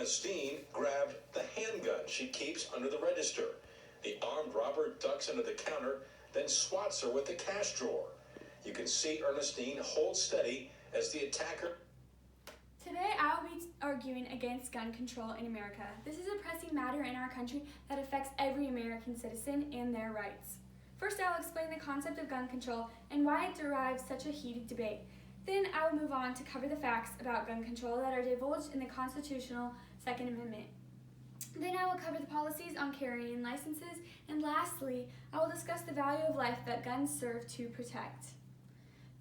Ernestine grabbed the handgun she keeps under the register. The armed robber ducks under the counter, then swats her with the cash drawer. You can see Ernestine hold steady as the attacker. Today I will be arguing against gun control in America. This is a pressing matter in our country that affects every American citizen and their rights. First, I will explain the concept of gun control and why it derives such a heated debate. Then I will move on to cover the facts about gun control that are divulged in the constitutional Second Amendment. Then I will cover the policies on carrying licenses, and lastly, I will discuss the value of life that guns serve to protect.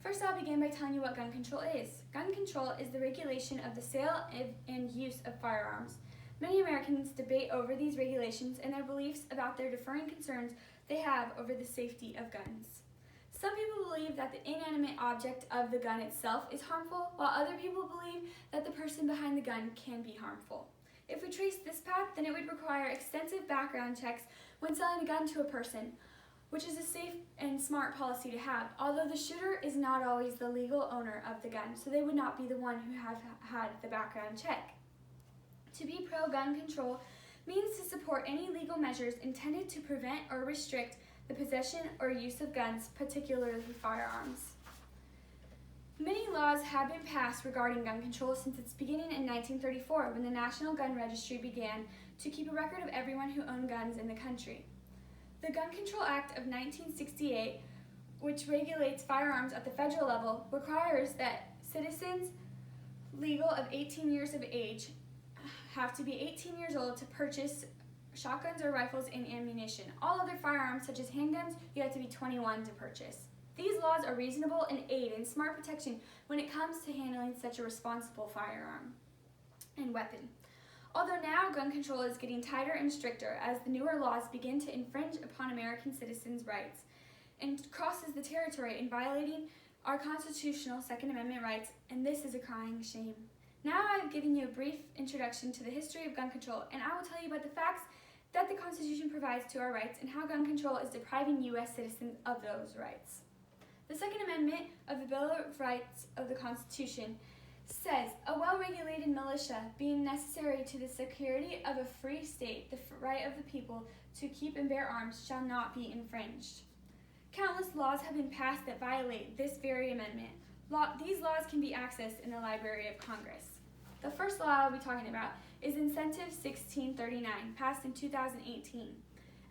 First, I'll begin by telling you what gun control is. Gun control is the regulation of the sale and use of firearms. Many Americans debate over these regulations and their beliefs about their differing concerns they have over the safety of guns. Some people believe that the inanimate object of the gun itself is harmful, while other people believe that the person behind the gun can be harmful. If we trace this path, then it would require extensive background checks when selling a gun to a person, which is a safe and smart policy to have, although the shooter is not always the legal owner of the gun, so they would not be the one who have had the background check. To be pro-gun control means to support any legal measures intended to prevent or restrict the possession or use of guns, particularly firearms. Many laws have been passed regarding gun control since its beginning in 1934, when the National Gun Registry began to keep a record of everyone who owned guns in the country. The Gun Control Act of 1968, which regulates firearms at the federal level, requires that citizens legal of 18 years of age have to be 18 years old to purchase shotguns or rifles and ammunition. All other firearms, such as handguns, you have to be 21 to purchase. These laws are reasonable and aid in smart protection when it comes to handling such a responsible firearm and weapon. Although now gun control is getting tighter and stricter as the newer laws begin to infringe upon American citizens' rights and crosses the territory in violating our constitutional Second Amendment rights, and this is a crying shame. Now I have given you a brief introduction to the history of gun control, and I will tell you about the facts that the Constitution provides to our rights and how gun control is depriving U.S. citizens of those rights. The Second Amendment of the Bill of Rights of the Constitution says, a well-regulated militia being necessary to the security of a free state, the right of the people to keep and bear arms shall not be infringed. Countless laws have been passed that violate this very amendment. These laws can be accessed in the Library of Congress. The first law I'll be talking about is Incentive 1639, passed in 2018.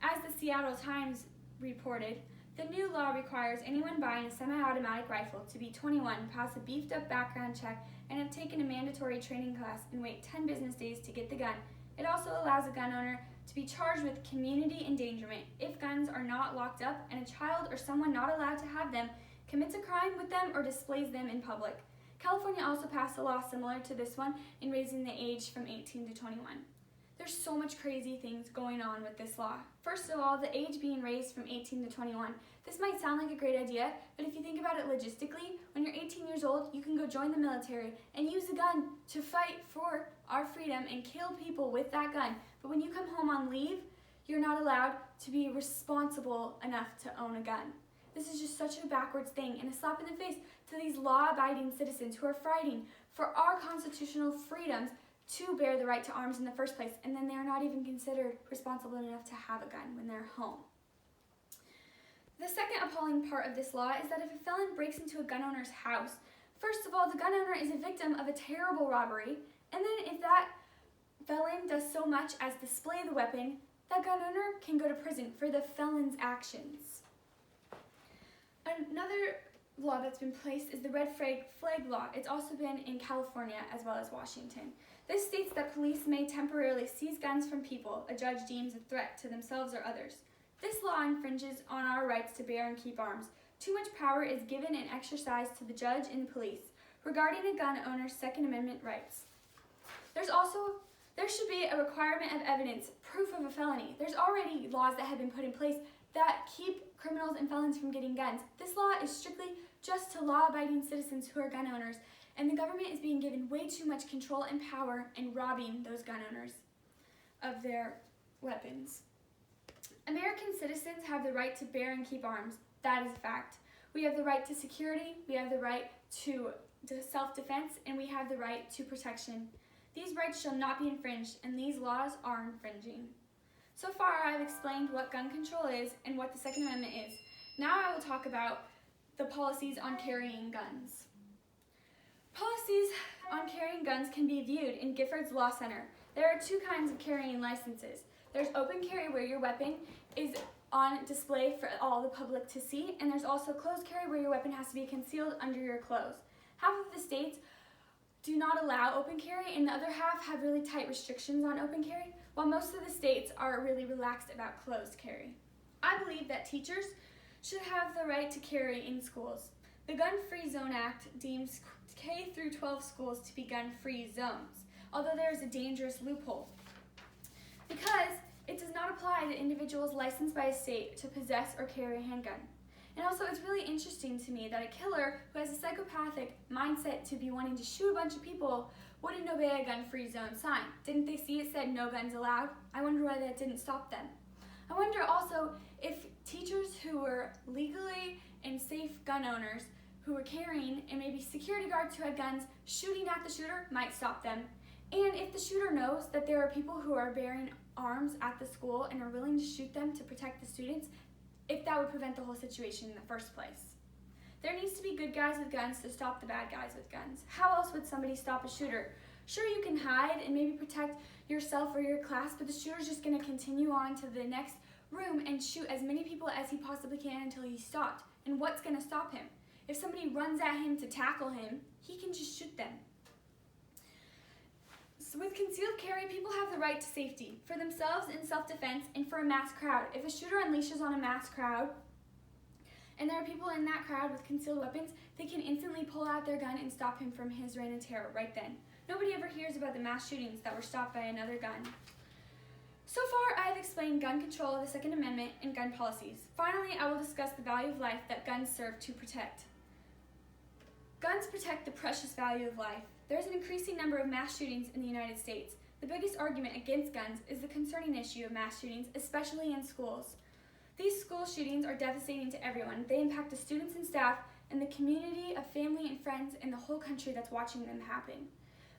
As the Seattle Times reported, the new law requires anyone buying a semi-automatic rifle to be 21, pass a beefed-up background check, and have taken a mandatory training class and wait 10 business days to get the gun. It also allows a gun owner to be charged with community endangerment if guns are not locked up and a child or someone not allowed to have them commits a crime with them or displays them in public. California also passed a law similar to this one in raising the age from 18 to 21. There's so much crazy things going on with this law. First of all, the age being raised from 18 to 21. This might sound like a great idea, but if you think about it logistically, when you're 18 years old, you can go join the military and use a gun to fight for our freedom and kill people with that gun. But when you come home on leave, you're not allowed to be responsible enough to own a gun. This is just such a backwards thing and a slap in the face to these law-abiding citizens who are fighting for our constitutional freedoms to bear the right to arms in the first place, and then they're not even considered responsible enough to have a gun when they're home. The second appalling part of this law is that if a felon breaks into a gun owner's house, first of all, the gun owner is a victim of a terrible robbery, and then if that felon does so much as display the weapon, that gun owner can go to prison for the felon's actions. Another law that's been placed is the red flag law. It's also been in California as well as Washington. This states that police may temporarily seize guns from people a judge deems a threat to themselves or others. This law infringes on our rights to bear and keep arms. Too much power is given and exercised to the judge and the police regarding a gun owner's Second Amendment rights. There should be a requirement of evidence, proof of a felony. There's already laws that have been put in place that keep criminals and felons from getting guns. This law is strictly just to law-abiding citizens who are gun owners, and the government is being given way too much control and power and robbing those gun owners of their weapons. American citizens have the right to bear and keep arms. That is a fact. We have the right to security, we have the right to self-defense, and we have the right to protection. These rights shall not be infringed, and these laws are infringing. So far, I have explained what gun control is and what the Second Amendment is. Now I will talk about the policies on carrying guns. Policies on carrying guns can be viewed in Giffords Law Center. There are two kinds of carrying licenses. There's open carry, where your weapon is on display for all the public to see, and there's also closed carry, where your weapon has to be concealed under your clothes. Half of the states do not allow open carry, and the other half have really tight restrictions on open carry, while most of the states are really relaxed about closed carry. I believe that teachers should have the right to carry in schools. The Gun-Free Zone Act deems K through 12 schools to be gun-free zones, although there is a dangerous loophole, because it does not apply to individuals licensed by a state to possess or carry a handgun. And also, it's really interesting to me that a killer who has a psychopathic mindset to be wanting to shoot a bunch of people wouldn't obey a gun-free zone sign. Didn't they see it said no guns allowed? I wonder why that didn't stop them. I wonder also if teachers who were legally and safe gun owners who were carrying, and maybe security guards who had guns shooting at the shooter might stop them. And if the shooter knows that there are people who are bearing arms at the school and are willing to shoot them to protect the students, if that would prevent the whole situation in the first place. There needs to be good guys with guns to stop the bad guys with guns. How else would somebody stop a shooter? Sure, you can hide and maybe protect yourself or your class, but the shooter's just going to continue on to the next room and shoot as many people as he possibly can until he's stopped. And what's going to stop him? If somebody runs at him to tackle him, he can just shoot them. So with concealed carry, people have the right to safety for themselves in self-defense and for a mass crowd. If a shooter unleashes on a mass crowd and there are people in that crowd with concealed weapons, they can instantly pull out their gun and stop him from his reign of terror right then. Nobody ever hears about the mass shootings that were stopped by another gun. So far, I have explained gun control, the Second Amendment, and gun policies. Finally, I will discuss the value of life that guns serve to protect. Guns protect the precious value of life. There is an increasing number of mass shootings in the United States. The biggest argument against guns is the concerning issue of mass shootings, especially in schools. These school shootings are devastating to everyone. They impact the students and staff and the community of family and friends and the whole country that's watching them happen.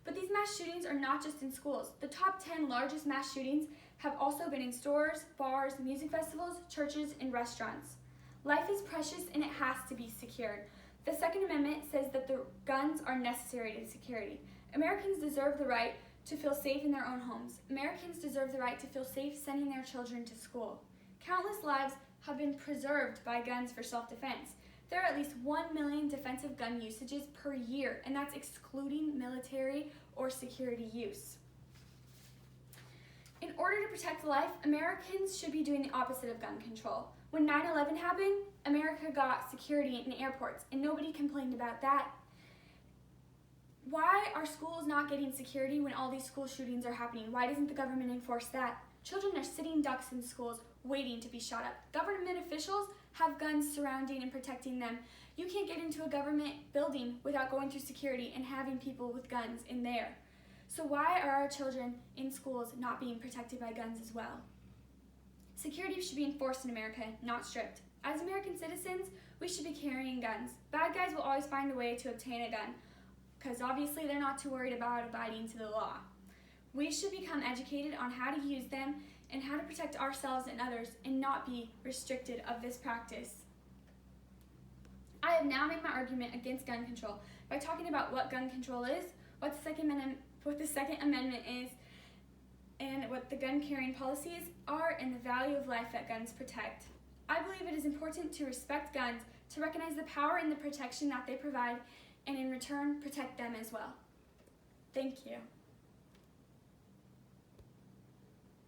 But these mass shootings are not just in schools. The top 10 largest mass shootings have also been in stores, bars, music festivals, churches, and restaurants. Life is precious and it has to be secured. The Second Amendment says that the guns are necessary to security. Americans deserve the right to feel safe in their own homes. Americans deserve the right to feel safe sending their children to school. Countless lives have been preserved by guns for self-defense. There are at least 1 million defensive gun usages per year, and that's excluding military or security use. In order to protect life, Americans should be doing the opposite of gun control. When 9/11 happened, America got security in airports, and nobody complained about that. Why are schools not getting security when all these school shootings are happening? Why doesn't the government enforce that? Children are sitting ducks in schools waiting to be shot up. Government officials have guns surrounding and protecting them. You can't get into a government building without going through security and having people with guns in there. So why are our children in schools not being protected by guns as well? Security should be enforced in America, not stripped. As American citizens, we should be carrying guns. Bad guys will always find a way to obtain a gun, because obviously they're not too worried about abiding to the law. We should become educated on how to use them and how to protect ourselves and others and not be restricted of this practice. I have now made my argument against gun control by talking about what gun control is, what the Second Amendment is, and what the gun carrying policies are, and the value of life that guns protect. I believe it is important to respect guns, to recognize the power and the protection that they provide, and in return protect them as well. Thank you.